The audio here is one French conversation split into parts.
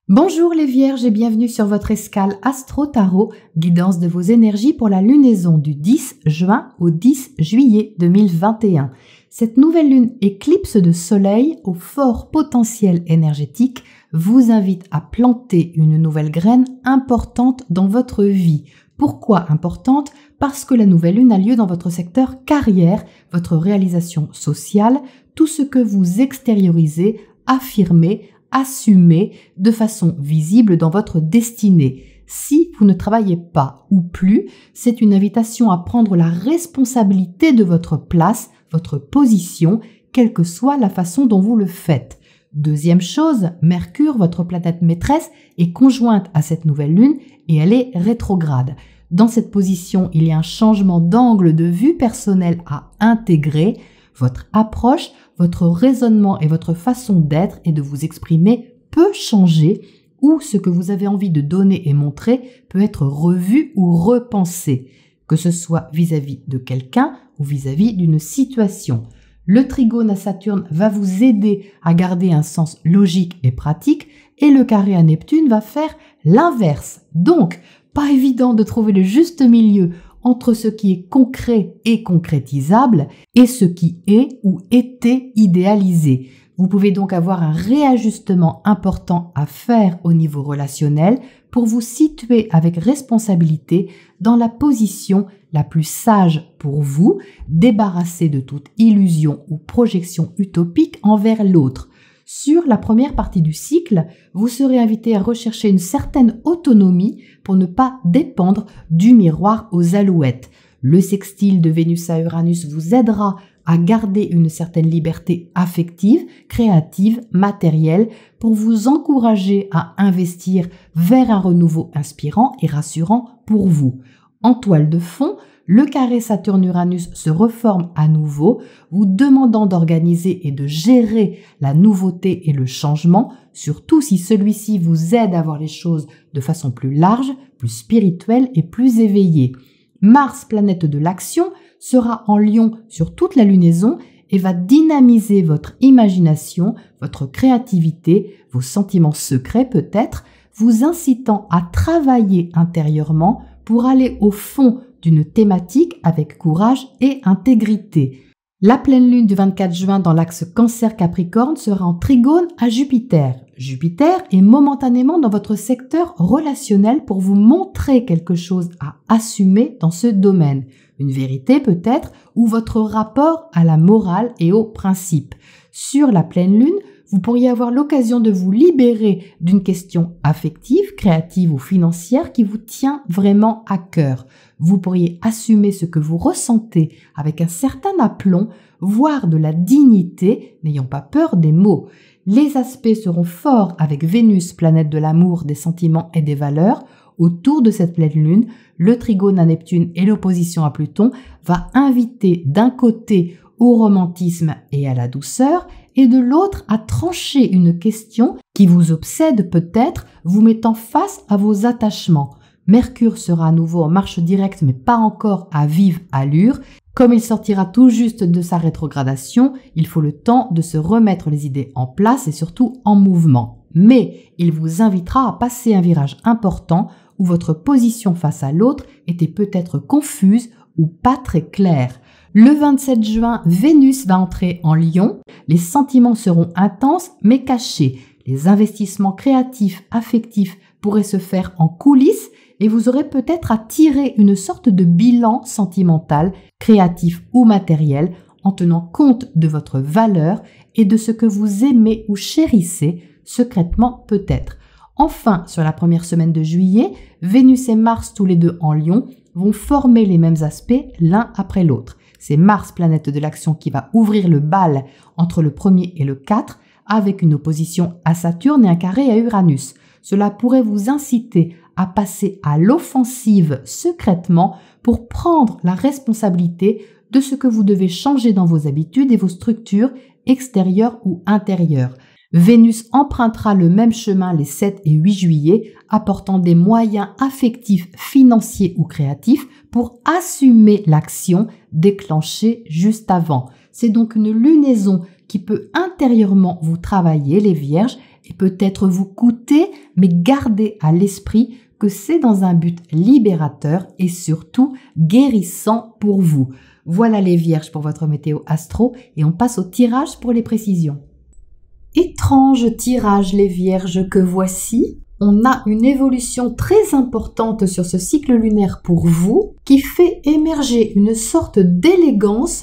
Bonjour les Vierges et bienvenue sur votre escale Astro Tarot, guidance de vos énergies pour la lunaison du 10 juin au 10 juillet 2021. Cette nouvelle lune éclipse de soleil au fort potentiel énergétique vous invite à planter une nouvelle graine importante dans votre vie. Pourquoi importante? Parce que la nouvelle lune a lieu dans votre secteur carrière, votre réalisation sociale, tout ce que vous extériorisez, affirmez, assumez de façon visible dans votre destinée. Si vous ne travaillez pas ou plus, c'est une invitation à prendre la responsabilité de votre place, votre position, quelle que soit la façon dont vous le faites. Deuxième chose, Mercure, votre planète maîtresse, est conjointe à cette nouvelle lune et elle est rétrograde. Dans cette position, il y a un changement d'angle de vue personnel à intégrer. Votre approche, votre raisonnement et votre façon d'être et de vous exprimer peut changer ou ce que vous avez envie de donner et montrer peut être revu ou repensé, que ce soit vis-à-vis de quelqu'un ou vis-à-vis d'une situation. Le trigone à Saturne va vous aider à garder un sens logique et pratique et le carré à Neptune va faire l'inverse. Donc, pas évident de trouver le juste milieu entre ce qui est concret et concrétisable et ce qui est ou était idéalisé. Vous pouvez donc avoir un réajustement important à faire au niveau relationnel pour vous situer avec responsabilité dans la position la plus sage pour vous, débarrasser de toute illusion ou projection utopique envers l'autre. Sur la première partie du cycle, vous serez invité à rechercher une certaine autonomie pour ne pas dépendre du miroir aux alouettes. Le sextile de Vénus à Uranus vous aidera à garder une certaine liberté affective, créative, matérielle pour vous encourager à investir vers un renouveau inspirant et rassurant pour vous. En toile de fond, le carré Saturne-Uranus se reforme à nouveau, vous demandant d'organiser et de gérer la nouveauté et le changement, surtout si celui-ci vous aide à voir les choses de façon plus large, plus spirituelle et plus éveillée. Mars, planète de l'action, sera en Lion sur toute la lunaison et va dynamiser votre imagination, votre créativité, vos sentiments secrets peut-être, vous incitant à travailler intérieurement pour aller au fond d'une thématique avec courage et intégrité. La pleine lune du 24 juin dans l'axe Cancer-Capricorne sera en trigone à Jupiter. Jupiter est momentanément dans votre secteur relationnel pour vous montrer quelque chose à assumer dans ce domaine. Une vérité peut-être ou votre rapport à la morale et aux principes. Sur la pleine lune, vous pourriez avoir l'occasion de vous libérer d'une question affective, créative ou financière qui vous tient vraiment à cœur. Vous pourriez assumer ce que vous ressentez avec un certain aplomb, voire de la dignité, n'ayant pas peur des mots. Les aspects seront forts avec Vénus, planète de l'amour, des sentiments et des valeurs. Autour de cette pleine lune, le trigone à Neptune et l'opposition à Pluton va inviter d'un côté au romantisme et à la douceur, et de l'autre à trancher une question qui vous obsède peut-être, vous mettant face à vos attachements. Mercure sera à nouveau en marche directe, mais pas encore à vive allure. Comme il sortira tout juste de sa rétrogradation, il faut le temps de se remettre les idées en place et surtout en mouvement. Mais il vous invitera à passer un virage important où votre position face à l'autre était peut-être confuse ou pas très claire. Le 27 juin, Vénus va entrer en Lion. Les sentiments seront intenses mais cachés. Les investissements créatifs, affectifs pourraient se faire en coulisses et vous aurez peut-être à tirer une sorte de bilan sentimental, créatif ou matériel en tenant compte de votre valeur et de ce que vous aimez ou chérissez, secrètement peut-être. Enfin, sur la première semaine de juillet, Vénus et Mars, tous les deux en Lion, vont former les mêmes aspects l'un après l'autre. C'est Mars, planète de l'action, qui va ouvrir le bal entre le 1er et le 4 avec une opposition à Saturne et un carré à Uranus. Cela pourrait vous inciter à passer à l'offensive secrètement pour prendre la responsabilité de ce que vous devez changer dans vos habitudes et vos structures extérieures ou intérieures. Vénus empruntera le même chemin les 7 et 8 juillet, apportant des moyens affectifs, financiers ou créatifs pour assumer l'action déclenchée juste avant. C'est donc une lunaison qui peut intérieurement vous travailler, les Vierges, et peut-être vous coûter, mais gardez à l'esprit que c'est dans un but libérateur et surtout guérissant pour vous. Voilà les Vierges pour votre météo astro et on passe au tirage pour les précisions. Étrange tirage les Vierges que voici. On a une évolution très importante sur ce cycle lunaire pour vous qui fait émerger une sorte d'élégance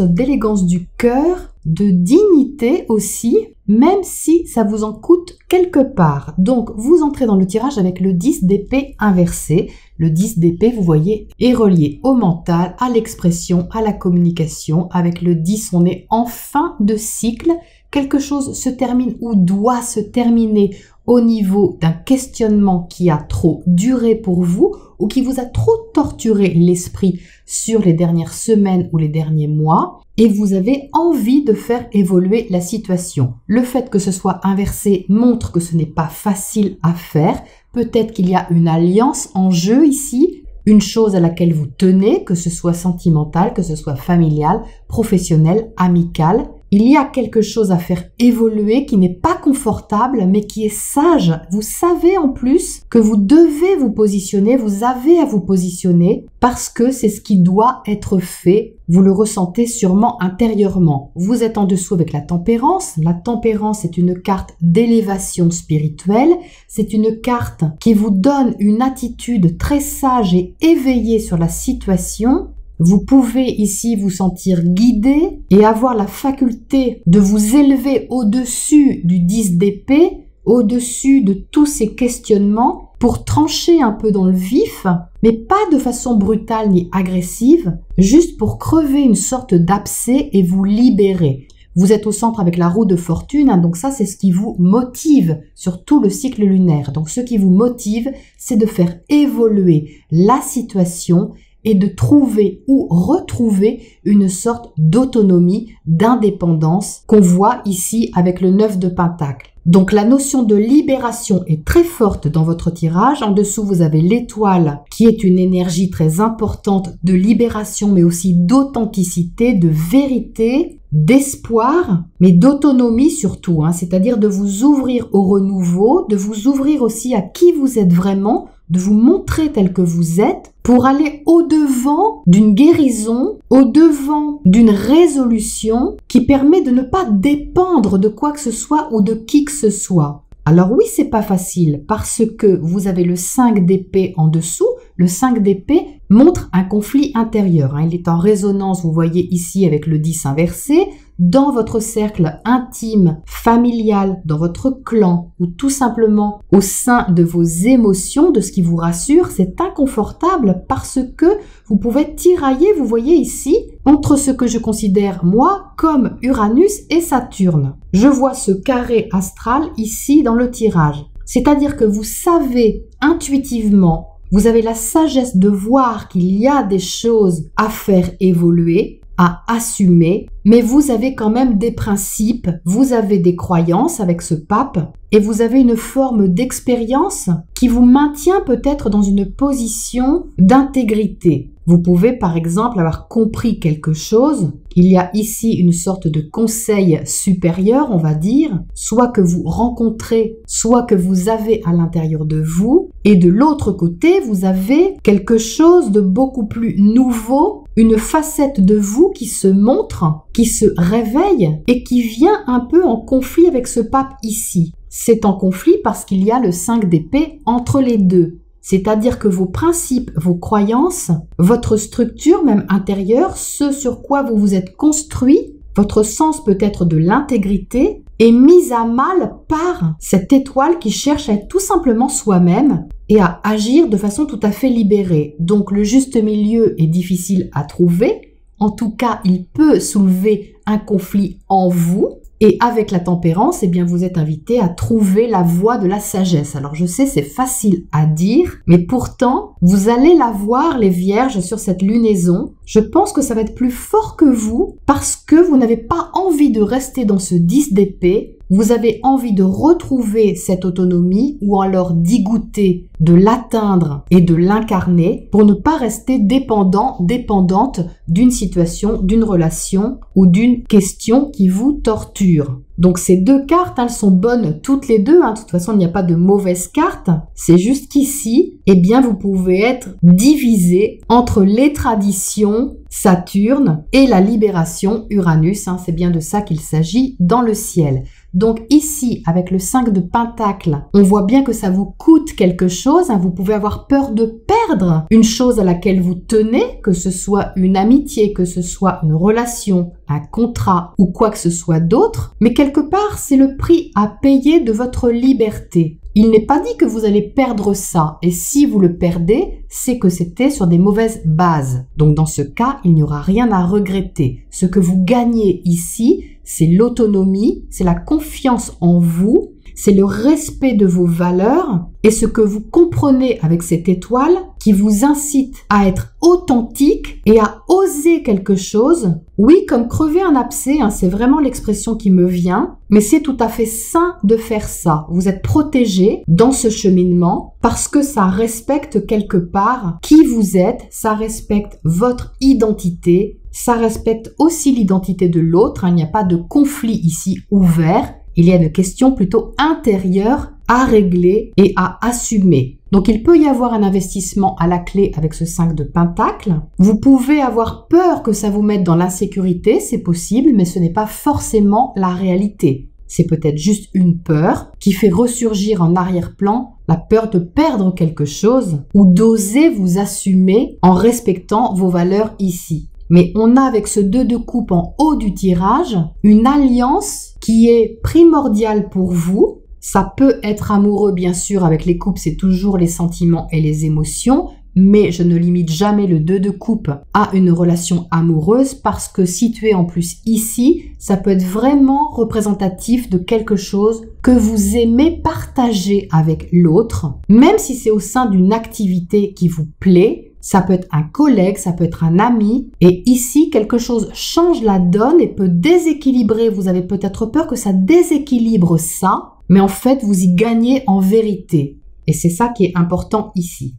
du cœur, de dignité aussi, même si ça vous en coûte quelque part. Donc vous entrez dans le tirage avec le 10 d'épée inversé. Le 10 d'épée, vous voyez, est relié au mental, à l'expression, à la communication. Avec le 10, on est en fin de cycle. Quelque chose se termine ou doit se terminer au niveau d'un questionnement qui a trop duré pour vous ou qui vous a trop torturé l'esprit sur les dernières semaines ou les derniers mois et vous avez envie de faire évoluer la situation. Le fait que ce soit inversé montre que ce n'est pas facile à faire. Peut-être qu'il y a une alliance en jeu ici, une chose à laquelle vous tenez, que ce soit sentimental, que ce soit familial, professionnel, amical. Il y a quelque chose à faire évoluer qui n'est pas confortable, mais qui est sage. Vous savez en plus que vous devez vous positionner, vous avez à vous positionner parce que c'est ce qui doit être fait. Vous le ressentez sûrement intérieurement. Vous êtes en dessous avec la tempérance. La tempérance est une carte d'élévation spirituelle. C'est une carte qui vous donne une attitude très sage et éveillée sur la situation. Vous pouvez ici vous sentir guidé et avoir la faculté de vous élever au-dessus du 10 d'épée, au-dessus de tous ces questionnements pour trancher un peu dans le vif, mais pas de façon brutale ni agressive, juste pour crever une sorte d'abcès et vous libérer. Vous êtes au centre avec la roue de fortune, hein, donc ça c'est ce qui vous motive sur tout le cycle lunaire. Donc ce qui vous motive, c'est de faire évoluer la situation et de trouver ou retrouver une sorte d'autonomie, d'indépendance qu'on voit ici avec le 9 de Pentacle. Donc la notion de libération est très forte dans votre tirage. En dessous, vous avez l'étoile qui est une énergie très importante de libération, mais aussi d'authenticité, de vérité, d'espoir, mais d'autonomie surtout, hein, c'est-à-dire de vous ouvrir au renouveau, de vous ouvrir aussi à qui vous êtes vraiment, de vous montrer tel que vous êtes pour aller au-devant d'une guérison, au-devant d'une résolution qui permet de ne pas dépendre de quoi que ce soit ou de qui que ce soit. Alors oui, c'est pas facile parce que vous avez le 5 d'épée en dessous. Le 5 d'épée montre un conflit intérieur. Il est en résonance, vous voyez ici avec le 10 inversé, dans votre cercle intime, familial, dans votre clan ou tout simplement au sein de vos émotions, de ce qui vous rassure. C'est inconfortable parce que vous pouvez tirailler, vous voyez ici, entre ce que je considère moi comme Uranus et Saturne. Je vois ce carré astral ici dans le tirage. C'est-à-dire que vous savez intuitivement, vous avez la sagesse de voir qu'il y a des choses à faire évoluer, à assumer, mais vous avez quand même des principes, vous avez des croyances avec ce pape et vous avez une forme d'expérience qui vous maintient peut-être dans une position d'intégrité. Vous pouvez par exemple avoir compris quelque chose, il y a ici une sorte de conseil supérieur, on va dire, soit que vous rencontrez, soit que vous avez à l'intérieur de vous, et de l'autre côté, vous avez quelque chose de beaucoup plus nouveau, une facette de vous qui se montre, qui se réveille et qui vient un peu en conflit avec ce pape ici. C'est en conflit parce qu'il y a le 5 d'épée entre les deux. C'est-à-dire que vos principes, vos croyances, votre structure même intérieure, ce sur quoi vous vous êtes construit, votre sens peut-être de l'intégrité, est mis à mal par cette étoile qui cherche à être tout simplement soi-même et à agir de façon tout à fait libérée. Donc le juste milieu est difficile à trouver. En tout cas, il peut soulever un conflit en vous. Et avec la tempérance, eh bien, vous êtes invité à trouver la voie de la sagesse. Alors, je sais, c'est facile à dire, mais pourtant, Vous allez la voir, les vierges, sur cette lunaison. Je pense que ça va être plus fort que vous parce que vous n'avez pas envie de rester dans ce 10 d'épée. Vous avez envie de retrouver cette autonomie ou alors d'y goûter, de l'atteindre et de l'incarner pour ne pas rester dépendant, dépendante d'une situation, d'une relation ou d'une question qui vous torture. Donc ces deux cartes, elles sont bonnes toutes les deux. De toute façon, il n'y a pas de mauvaise carte. C'est juste qu'ici, eh bien, vous pouvez être divisé entre les traditions Saturne et la libération Uranus. C'est bien de ça qu'il s'agit dans le ciel. Donc ici, avec le 5 de Pentacle, on voit bien que ça vous coûte quelque chose. Vous pouvez avoir peur de perdre une chose à laquelle vous tenez, que ce soit une amitié, que ce soit une relation, un contrat ou quoi que ce soit d'autre. Mais quelque part, c'est le prix à payer de votre liberté. Il n'est pas dit que vous allez perdre ça. Et si vous le perdez, c'est que c'était sur des mauvaises bases. Donc dans ce cas, il n'y aura rien à regretter. Ce que vous gagnez ici, c'est l'autonomie, c'est la confiance en vous, c'est le respect de vos valeurs et ce que vous comprenez avec cette étoile qui vous incite à être authentique et à oser quelque chose. Oui, comme crever un abcès, c'est vraiment l'expression qui me vient, mais c'est tout à fait sain de faire ça. Vous êtes protégé dans ce cheminement parce que ça respecte quelque part qui vous êtes, ça respecte votre identité, ça respecte aussi l'identité de l'autre. Il n'y a pas de conflit ici ouvert. Il y a une question plutôt intérieure à régler et à assumer. Donc il peut y avoir un investissement à la clé avec ce 5 de Pentacle. Vous pouvez avoir peur que ça vous mette dans l'insécurité, c'est possible, mais ce n'est pas forcément la réalité. C'est peut-être juste une peur qui fait ressurgir en arrière-plan la peur de perdre quelque chose ou d'oser vous assumer en respectant vos valeurs ici. Mais on a avec ce 2 de coupe en haut du tirage une alliance qui est primordiale pour vous. Ça peut être amoureux, bien sûr, avec les coupes, c'est toujours les sentiments et les émotions, mais je ne limite jamais le 2 de coupe à une relation amoureuse parce que situé en plus ici, ça peut être vraiment représentatif de quelque chose que vous aimez partager avec l'autre, même si c'est au sein d'une activité qui vous plaît. Ça peut être un collègue, ça peut être un ami. Et ici, quelque chose change la donne et peut déséquilibrer. Vous avez peut-être peur que ça déséquilibre ça, mais en fait, vous y gagnez en vérité. Et c'est ça qui est important ici.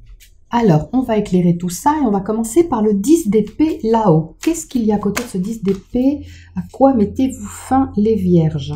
Alors, on va éclairer tout ça et on va commencer par le 10 d'épée là-haut. Qu'est-ce qu'il y a à côté de ce 10 d'épée? À quoi mettez-vous fin, les vierges?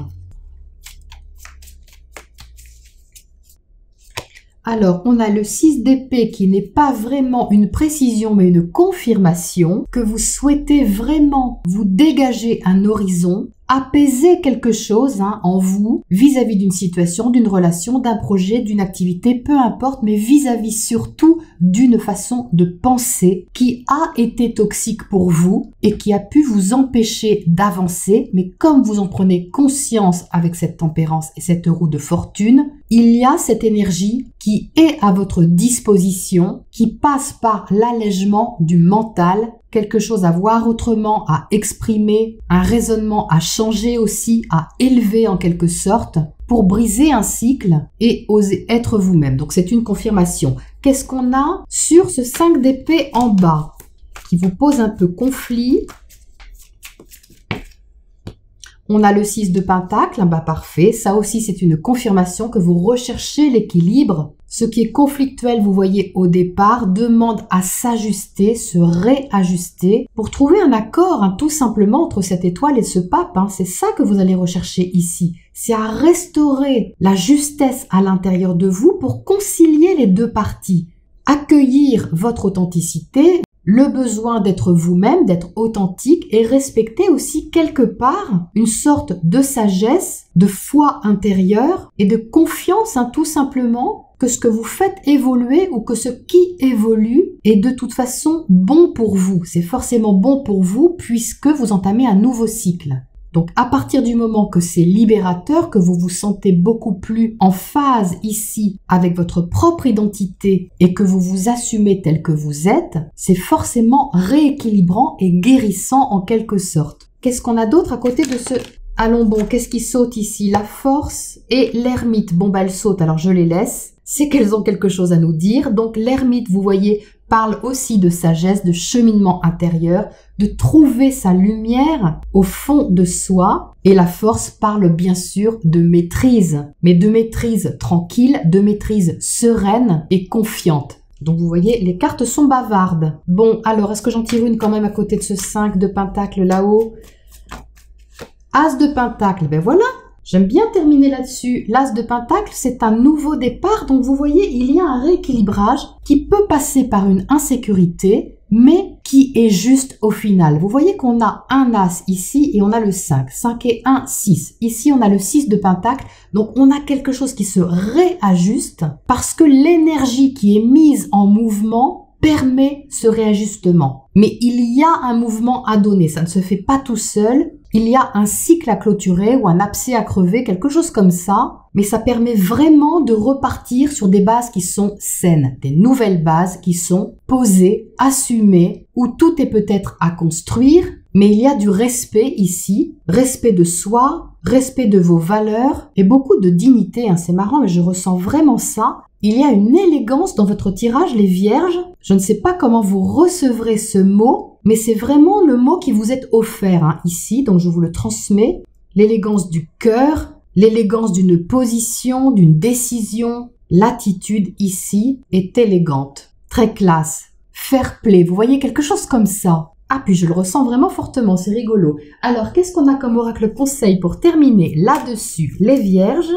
Alors, on a le 6 d'épée qui n'est pas vraiment une précision, mais une confirmation que vous souhaitez vraiment vous dégager un horizon, apaiser quelque chose en vous vis-à-vis d'une situation, d'une relation, d'un projet, d'une activité, peu importe, mais vis-à-vis surtout d'une façon de penser qui a été toxique pour vous et qui a pu vous empêcher d'avancer. Mais comme vous en prenez conscience avec cette tempérance et cette roue de fortune, il y a cette énergie qui est à votre disposition, qui passe par l'allègement du mental, quelque chose à voir autrement, à exprimer, un raisonnement à changer aussi, à élever en quelque sorte, pour briser un cycle et oser être vous-même. Donc c'est une confirmation. Qu'est-ce qu'on a sur ce 5 d'épée en bas, qui vous pose un peu conflit? On a le 6 de Pentacle, parfait. Ça aussi, c'est une confirmation que vous recherchez l'équilibre. Ce qui est conflictuel, vous voyez, au départ, demande à s'ajuster, se réajuster pour trouver un accord, tout simplement, entre cette étoile et ce pape. C'est ça que vous allez rechercher ici. C'est à restaurer la justesse à l'intérieur de vous pour concilier les deux parties. Accueillir votre authenticité, le besoin d'être vous-même, d'être authentique et respecter aussi quelque part une sorte de sagesse, de foi intérieure et de confiance, tout simplement, que ce que vous faites évoluer ou que ce qui évolue est de toute façon bon pour vous. C'est forcément bon pour vous puisque vous entamez un nouveau cycle. Donc à partir du moment que c'est libérateur, que vous vous sentez beaucoup plus en phase ici avec votre propre identité et que vous vous assumez tel que vous êtes, c'est forcément rééquilibrant et guérissant en quelque sorte. Qu'est-ce qu'on a d'autre à côté de ce Allons bon, qu'est-ce qui saute ici? La force et l'ermite. Bon, bah elles sautent, alors je les laisse. C'est qu'elles ont quelque chose à nous dire. Donc l'ermite, vous voyez, parle aussi de sagesse, de cheminement intérieur, de trouver sa lumière au fond de soi. Et la force parle bien sûr de maîtrise, mais de maîtrise tranquille, de maîtrise sereine et confiante. Donc vous voyez, les cartes sont bavardes. Bon, alors, est-ce que j'en tire une quand même à côté de ce 5 de pentacle là-haut? As de pentacle, ben voilà. J'aime bien terminer là-dessus. L'as de pentacle, c'est un nouveau départ. Donc vous voyez, il y a un rééquilibrage qui peut passer par une insécurité, mais qui est juste au final. Vous voyez qu'on a un as ici et on a le 5. 5 et 1, 6. Ici, on a le 6 de pentacle. Donc on a quelque chose qui se réajuste parce que l'énergie qui est mise en mouvement permet ce réajustement. Mais il y a un mouvement à donner. Ça ne se fait pas tout seul. Il y a un cycle à clôturer ou un abcès à crever, quelque chose comme ça, mais ça permet vraiment de repartir sur des bases qui sont saines, des nouvelles bases qui sont posées, assumées, où tout est peut-être à construire, mais il y a du respect ici, respect de soi, respect de vos valeurs et beaucoup de dignité, hein. C'est marrant, mais je ressens vraiment ça. Il y a une élégance dans votre tirage, les vierges. Je ne sais pas comment vous recevrez ce mot, mais c'est vraiment le mot qui vous est offert hein, ici, donc je vous le transmets. L'élégance du cœur, l'élégance d'une position, d'une décision. L'attitude ici est élégante, très classe, fair play. Vous voyez quelque chose comme ça. Ah, puis je le ressens vraiment fortement, c'est rigolo. Alors, qu'est-ce qu'on a comme oracle conseil pour terminer là-dessus, les vierges?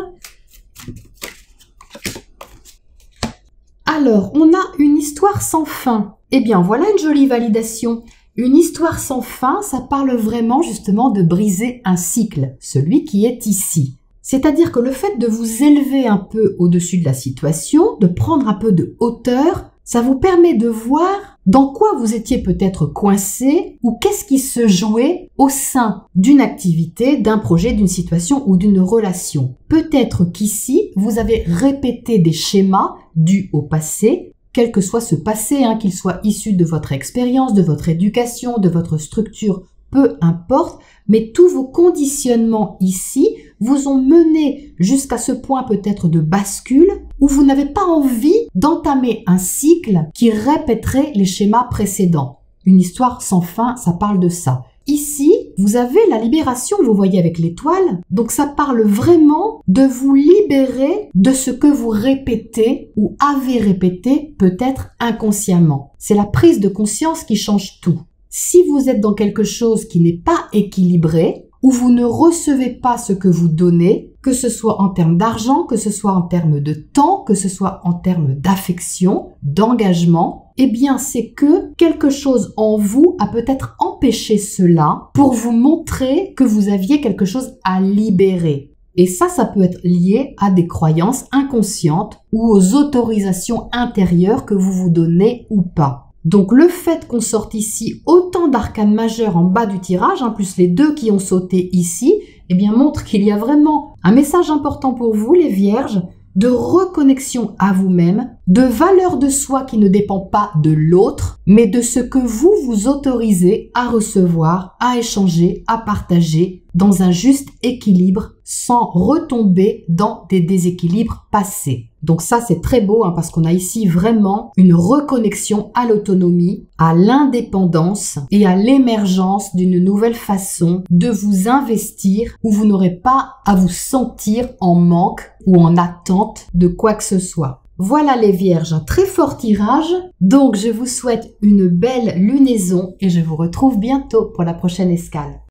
Alors, on a une histoire sans fin. Eh bien, voilà une jolie validation. Une histoire sans fin, ça parle vraiment justement de briser un cycle, celui qui est ici. C'est-à-dire que le fait de vous élever un peu au-dessus de la situation, de prendre un peu de hauteur, ça vous permet de voir dans quoi vous étiez peut-être coincé ou qu'est-ce qui se jouait au sein d'une activité, d'un projet, d'une situation ou d'une relation. Peut-être qu'ici, vous avez répété des schémas dus au passé, quel que soit ce passé, hein, qu'il soit issu de votre expérience, de votre éducation, de votre structure, peu importe, mais tous vos conditionnements ici vous ont mené jusqu'à ce point peut-être de bascule où vous n'avez pas envie d'entamer un cycle qui répéterait les schémas précédents. Une histoire sans fin, ça parle de ça. Ici, vous avez la libération, vous voyez avec l'étoile, donc ça parle vraiment de vous libérer de ce que vous répétez ou avez répété peut-être inconsciemment. C'est la prise de conscience qui change tout. Si vous êtes dans quelque chose qui n'est pas équilibré, où vous ne recevez pas ce que vous donnez, que ce soit en termes d'argent, que ce soit en termes de temps, que ce soit en termes d'affection, d'engagement, eh bien c'est que quelque chose en vous a peut-être empêché cela pour vous montrer que vous aviez quelque chose à libérer. Et ça peut être lié à des croyances inconscientes ou aux autorisations intérieures que vous vous donnez ou pas. Donc le fait qu'on sorte ici autant d'arcanes majeures en bas du tirage, plus les deux qui ont sauté ici, eh bien montre qu'il y a vraiment un message important pour vous les vierges, de reconnexion à vous-même, de valeur de soi qui ne dépend pas de l'autre, mais de ce que vous vous autorisez à recevoir, à échanger, à partager dans un juste équilibre sans retomber dans des déséquilibres passés. Donc ça c'est très beau parce qu'on a ici vraiment une reconnexion à l'autonomie, à l'indépendance et à l'émergence d'une nouvelle façon de vous investir où vous n'aurez pas à vous sentir en manque ou en attente de quoi que ce soit. Voilà les vierges, un très fort tirage. Donc je vous souhaite une belle lunaison et je vous retrouve bientôt pour la prochaine escale.